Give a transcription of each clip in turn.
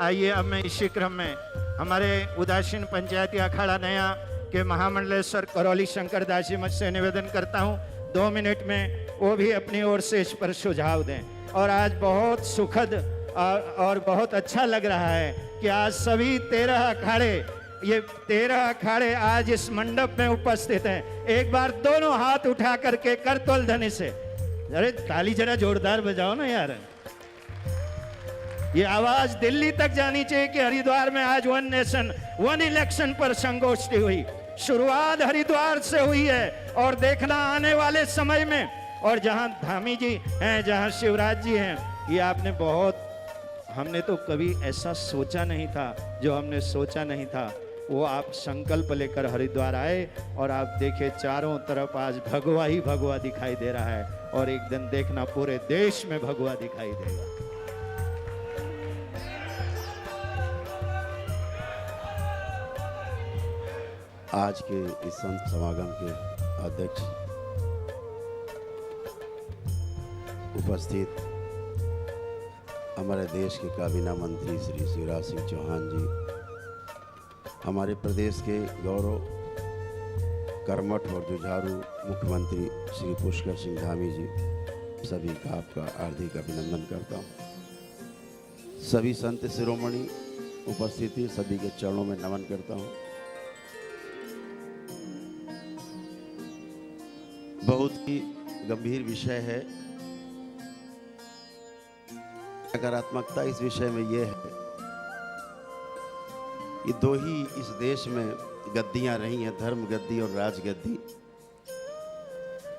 आइए अब मैं इसी क्रम में हमारे उदासीन पंचायती अखाड़ा नया के महामंडलेश्वर करौली शंकर दास जी मुझ से निवेदन करता हूँ 2 मिनट में वो भी अपनी ओर से इस पर सुझाव दें। और आज बहुत सुखद और बहुत अच्छा लग रहा है कि आज सभी 13 अखाड़े, ये 13 अखाड़े आज इस मंडप में उपस्थित हैं। एक बार दोनों हाथ उठा करके करतोल ध्वनि से, अरे ताली जरा जोरदार बजाओ ना यार, ये आवाज दिल्ली तक जानी चाहिए कि हरिद्वार में आज वन नेशन वन इलेक्शन पर संगोष्ठी हुई। शुरुआत हरिद्वार से हुई है और देखना आने वाले समय में, और जहां धामी जी हैं, जहां शिवराज जी हैं, ये आपने बहुत, हमने तो कभी ऐसा सोचा नहीं था, जो हमने सोचा नहीं था वो आप संकल्प लेकर हरिद्वार आए और आप देखे चारों तरफ आज भगवा ही भगवा दिखाई दे रहा है और एक दिन देखना पूरे देश में भगवा दिखाई देगा। आज के इस संत समागम के अध्यक्ष उपस्थित हमारे देश के काबीना मंत्री श्री शिवराज सिंह चौहान जी, हमारे प्रदेश के गौरव कर्मठ और जुझारू मुख्यमंत्री श्री पुष्कर सिंह धामी जी, सभी का आपका हार्दिक अभिनंदन करता हूँ। सभी संत शिरोमणि उपस्थिति, सभी के चरणों में नमन करता हूँ। बहुत ही गंभीर विषय है। सकारात्मकता इस विषय में यह है कि 2 ही इस देश में गद्दियां रही हैं, धर्म गद्दी और राजगद्दी।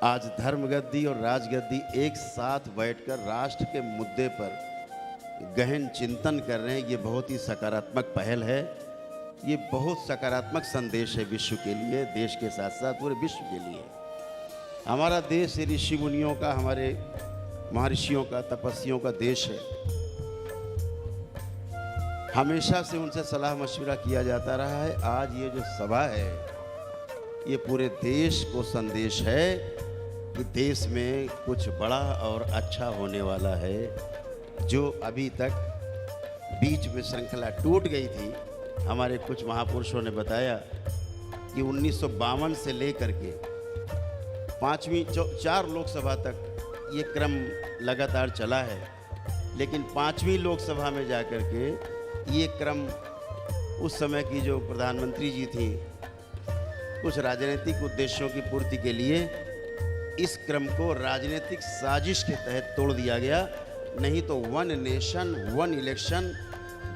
आज धर्म गद्दी और राजगद्दी एक साथ बैठकर राष्ट्र के मुद्दे पर गहन चिंतन कर रहे हैं। ये बहुत ही सकारात्मक पहल है। ये बहुत सकारात्मक संदेश है विश्व के लिए, देश के साथ साथ पूरे विश्व के लिए। हमारा देश ऋषि मुनियों का, हमारे महर्षियों का, तपस्वियों का देश है। हमेशा से उनसे सलाह मशविरा किया जाता रहा है। आज ये जो सभा है, ये पूरे देश को संदेश है कि देश में कुछ बड़ा और अच्छा होने वाला है। जो अभी तक बीच में श्रृंखला टूट गई थी, हमारे कुछ महापुरुषों ने बताया कि 1952 से लेकर के 4 लोकसभा तक ये क्रम लगातार चला है, लेकिन 5वीं लोकसभा में जाकर के ये क्रम, उस समय की जो प्रधानमंत्री जी थी, कुछ राजनीतिक उद्देश्यों की पूर्ति के लिए इस क्रम को राजनीतिक साजिश के तहत तोड़ दिया गया। नहीं तो वन नेशन वन इलेक्शन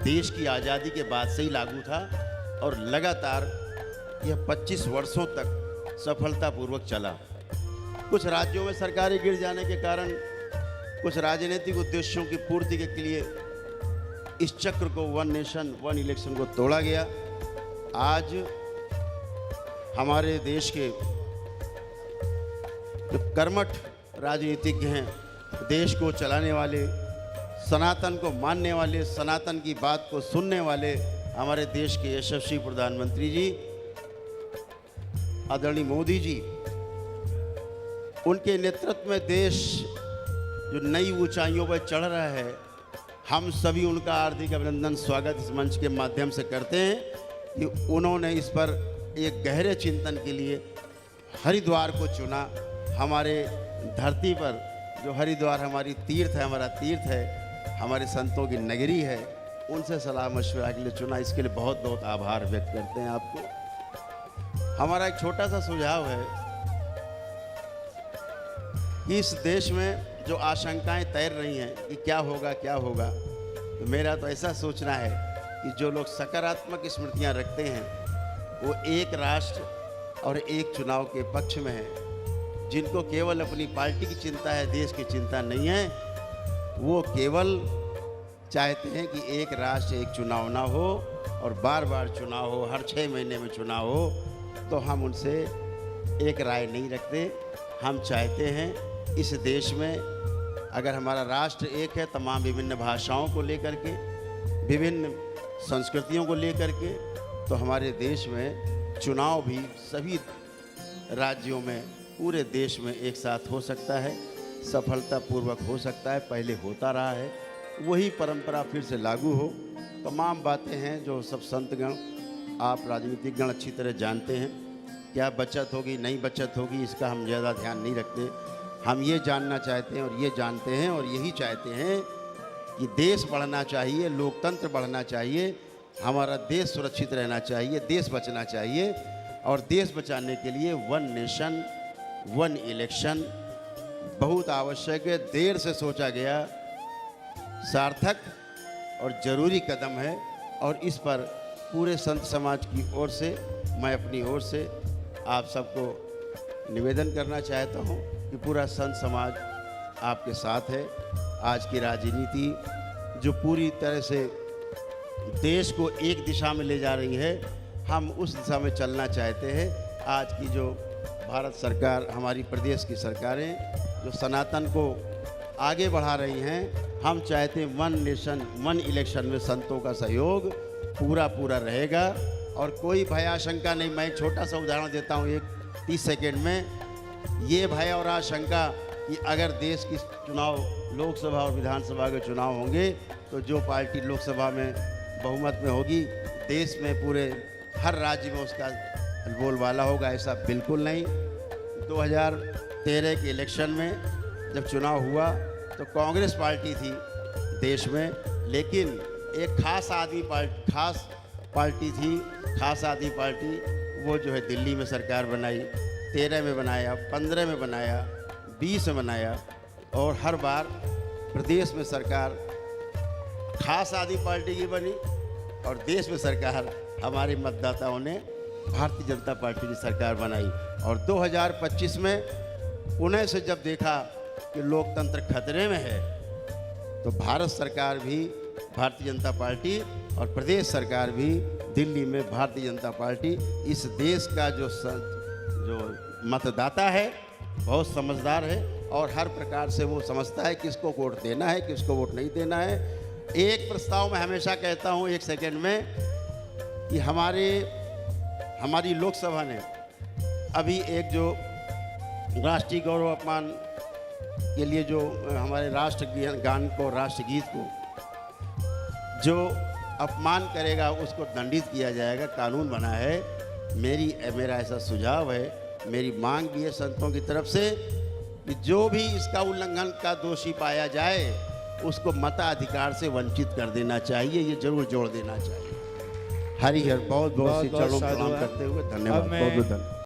देश की आज़ादी के बाद से ही लागू था और लगातार यह 25 वर्षों तक सफलतापूर्वक चला। कुछ राज्यों में सरकारें गिर जाने के कारण कुछ राजनीतिक उद्देश्यों की पूर्ति के लिए इस चक्र को, वन नेशन वन इलेक्शन को तोड़ा गया। आज हमारे देश के जो कर्मठ राजनीतिज्ञ हैं, देश को चलाने वाले, सनातन को मानने वाले, सनातन की बात को सुनने वाले हमारे देश के यशस्वी प्रधानमंत्री जी आदरणीय मोदी जी, उनके नेतृत्व में देश जो नई ऊंचाइयों पर चढ़ रहा है, हम सभी उनका हार्दिक अभिनंदन, स्वागत इस मंच के माध्यम से करते हैं कि उन्होंने इस पर एक गहरे चिंतन के लिए हरिद्वार को चुना। हमारे धरती पर जो हरिद्वार हमारी तीर्थ है, हमारा तीर्थ है, हमारे संतों की नगरी है, उनसे सलाह मशवरा के लिए चुना। इसके लिए बहुत बहुत आभार व्यक्त करते हैं आपको। हमारा एक छोटा सा सुझाव है कि इस देश में जो आशंकाएं तैर रही हैं कि क्या होगा क्या होगा, तो मेरा तो ऐसा सोचना है कि जो लोग सकारात्मक स्मृतियां रखते हैं वो एक राष्ट्र और एक चुनाव के पक्ष में हैं। जिनको केवल अपनी पार्टी की चिंता है, देश की चिंता नहीं है, वो केवल चाहते हैं कि एक राष्ट्र एक चुनाव ना हो और बार बार चुनाव हो, हर 6 महीने में चुनाव हो। तो हम उनसे एक राय नहीं रखते। हम चाहते हैं इस देश में अगर हमारा राष्ट्र एक है, तमाम विभिन्न भाषाओं को लेकर के, विभिन्न संस्कृतियों को लेकर के, तो हमारे देश में चुनाव भी सभी राज्यों में, पूरे देश में एक साथ हो सकता है, सफलतापूर्वक हो सकता है। पहले होता रहा है, वही परंपरा फिर से लागू हो। तमाम बातें हैं जो सब संतगण, आप राजनीतिक गण अच्छी तरह जानते हैं। क्या बचत होगी नहीं बचत होगी इसका हम ज़्यादा ध्यान नहीं रखते। हम ये जानना चाहते हैं और ये जानते हैं और यही चाहते हैं कि देश बढ़ना चाहिए, लोकतंत्र बढ़ना चाहिए, हमारा देश सुरक्षित रहना चाहिए, देश बचना चाहिए। और देश बचाने के लिए वन नेशन वन इलेक्शन बहुत आवश्यक है। देर से सोचा गया सार्थक और ज़रूरी कदम है। और इस पर पूरे संत समाज की ओर से, मैं अपनी ओर से आप सबको निवेदन करना चाहता हूँ कि पूरा संत समाज आपके साथ है। आज की राजनीति जो पूरी तरह से देश को एक दिशा में ले जा रही है, हम उस दिशा में चलना चाहते हैं। आज की जो भारत सरकार, हमारी प्रदेश की सरकारें जो सनातन को आगे बढ़ा रही हैं, हम चाहते हैं वन नेशन वन इलेक्शन में संतों का सहयोग पूरा रहेगा और कोई भयाशंका नहीं। मैं एक छोटा सा उदाहरण देता हूँ, एक 30 सेकेंड में। ये भय और आशंका कि अगर देश की चुनाव, लोकसभा और विधानसभा के चुनाव होंगे तो जो पार्टी लोकसभा में बहुमत में होगी, देश में पूरे हर राज्य में उसका बोलबाला होगा, ऐसा बिल्कुल नहीं। 2013 के इलेक्शन में जब चुनाव हुआ तो कांग्रेस पार्टी थी देश में, लेकिन एक खास आदमी पार्टी थी, खास आदमी पार्टी, वो जो है दिल्ली में सरकार बनाई, 13 में बनाया, 15 में बनाया, 20 में बनाया और हर बार प्रदेश में सरकार खास आदमी पार्टी की बनी और देश में सरकार हमारे मतदाताओं ने भारतीय जनता पार्टी की सरकार बनाई। और 2025 में पुणे से जब देखा कि लोकतंत्र खतरे में है तो भारत सरकार भी, भारतीय जनता पार्टी और प्रदेश सरकार भी दिल्ली में भारतीय जनता पार्टी, इस देश का जो मतदाता है बहुत समझदार है और हर प्रकार से वो समझता है किसको वोट देना है, किसको वोट नहीं देना है। एक प्रस्ताव मैं हमेशा कहता हूँ एक सेकंड में कि हमारी लोकसभा ने अभी एक जो राष्ट्रीय गौरव अपमान के लिए जो हमारे राष्ट्रगान को, राष्ट्रगीत को जो अपमान करेगा उसको दंडित किया जाएगा, कानून बना है। मेरा ऐसा सुझाव है, मेरी मांग भी है संतों की तरफ से कि जो भी इसका उल्लंघन का दोषी पाया जाए उसको मताधिकार से वंचित कर देना चाहिए, ये जरूर जोड़ देना चाहिए। हरि हर बहुत बहुत से चरणों प्रणाम करते हुए धन्यवाद, बहुत बहुत धन्यवाद।